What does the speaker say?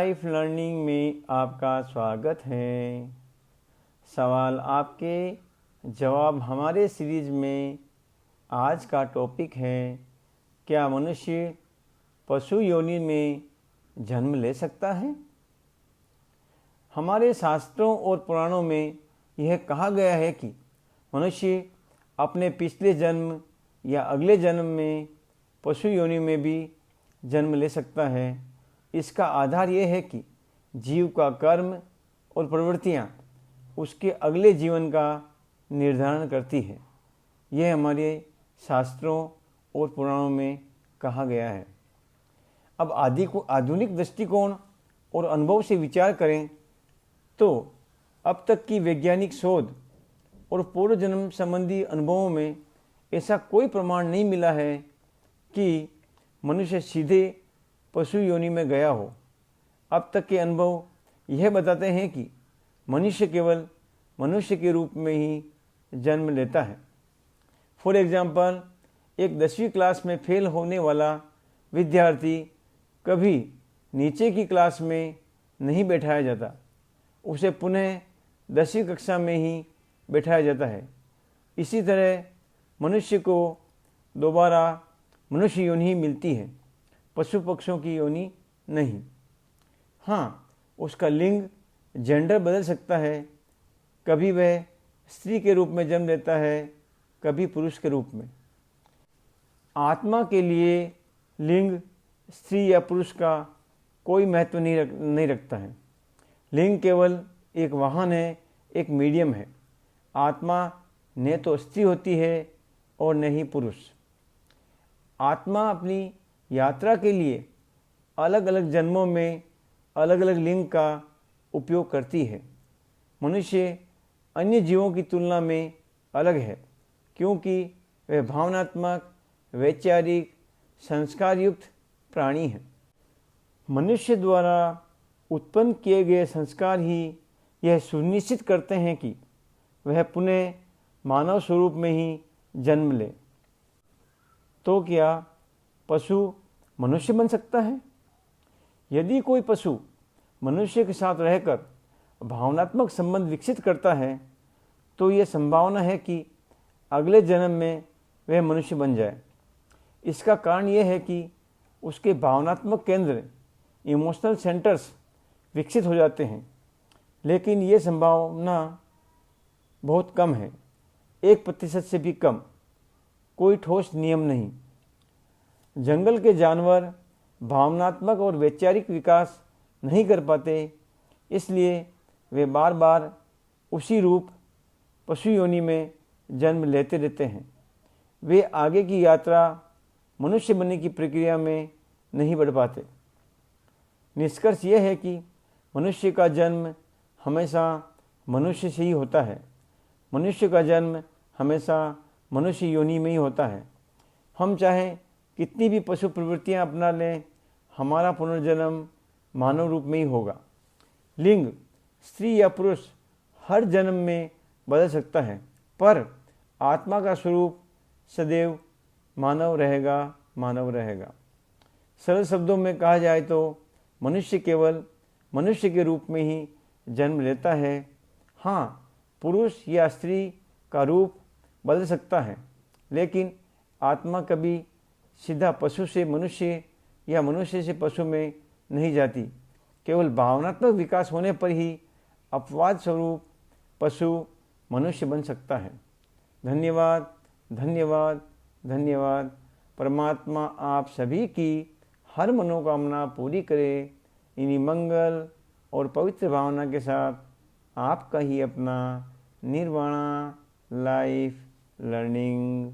Life learning में आपका स्वागत है। सवाल आपके जवाब हमारे सीरीज में आज का टॉपिक है, क्या मनुष्य पशु योनि में जन्म ले सकता है। हमारे शास्त्रों और पुराणों में यह कहा गया है कि मनुष्य अपने पिछले जन्म या अगले जन्म में पशु योनि में भी जन्म ले सकता है। इसका आधार यह है कि जीव का कर्म और प्रवृत्तियाँ उसके अगले जीवन का निर्धारण करती है। यह हमारे शास्त्रों और पुराणों में कहा गया है। अब आधुनिक दृष्टिकोण और अनुभव से विचार करें तो अब तक की वैज्ञानिक शोध और पूर्व जन्म संबंधी अनुभवों में ऐसा कोई प्रमाण नहीं मिला है कि मनुष्य सीधे पशु योनि में गया हो। अब तक के अनुभव यह बताते हैं कि मनुष्य केवल मनुष्य के रूप में ही जन्म लेता है। फॉर एग्जाम्पल, एक 10वीं क्लास में फेल होने वाला विद्यार्थी कभी नीचे की क्लास में नहीं बैठाया जाता, उसे पुनः 10वीं कक्षा में ही बैठाया जाता है। इसी तरह मनुष्य को दोबारा मनुष्य योनि मिलती है, पशु पक्षियों की योनि नहीं। हाँ, उसका लिंग जेंडर बदल सकता है। कभी वह स्त्री के रूप में जन्म लेता है, कभी पुरुष के रूप में। आत्मा के लिए लिंग स्त्री या पुरुष का कोई महत्व नहीं रखता है। लिंग केवल एक वाहन है, एक मीडियम है। आत्मा न तो स्त्री होती है और न ही पुरुष। आत्मा अपनी यात्रा के लिए अलग अलग जन्मों में अलग अलग लिंग का उपयोग करती है। मनुष्य अन्य जीवों की तुलना में अलग है क्योंकि वह भावनात्मक, वैचारिक, संस्कार युक्त प्राणी है। मनुष्य द्वारा उत्पन्न किए गए संस्कार ही यह सुनिश्चित करते हैं कि वह पुनः मानव स्वरूप में ही जन्म ले। तो क्या पशु मनुष्य बन सकता है? यदि कोई पशु मनुष्य के साथ रहकर भावनात्मक संबंध विकसित करता है तो यह संभावना है कि अगले जन्म में वह मनुष्य बन जाए। इसका कारण यह है कि उसके भावनात्मक केंद्र, इमोशनल सेंटर्स विकसित हो जाते हैं, लेकिन ये संभावना बहुत कम है, 1% से भी कम। कोई ठोस नियम नहीं। जंगल के जानवर भावनात्मक और वैचारिक विकास नहीं कर पाते, इसलिए वे बार बार उसी रूप पशु योनि में जन्म लेते रहते हैं। वे आगे की यात्रा मनुष्य बनने की प्रक्रिया में नहीं बढ़ पाते। निष्कर्ष यह है कि मनुष्य का जन्म हमेशा मनुष्य से ही होता है। मनुष्य का जन्म हमेशा मनुष्य योनि में ही होता है। हम चाहे कितनी भी पशु प्रवृत्तियां अपना लें, हमारा पुनर्जन्म मानव रूप में ही होगा। लिंग स्त्री या पुरुष हर जन्म में बदल सकता है, पर आत्मा का स्वरूप सदैव मानव रहेगा। सरल शब्दों में कहा जाए तो मनुष्य केवल मनुष्य के रूप में ही जन्म लेता है। हाँ, पुरुष या स्त्री का रूप बदल सकता है, लेकिन आत्मा कभी सीधा पशु से मनुष्य या मनुष्य से पशु में नहीं जाती। केवल भावनात्मक विकास होने पर ही अपवाद स्वरूप पशु मनुष्य बन सकता है। धन्यवाद, धन्यवाद, धन्यवाद। परमात्मा आप सभी की हर मनोकामना पूरी करे। इन्हीं मंगल और पवित्र भावना के साथ आपका ही अपना निर्वाणा लाइफ लर्निंग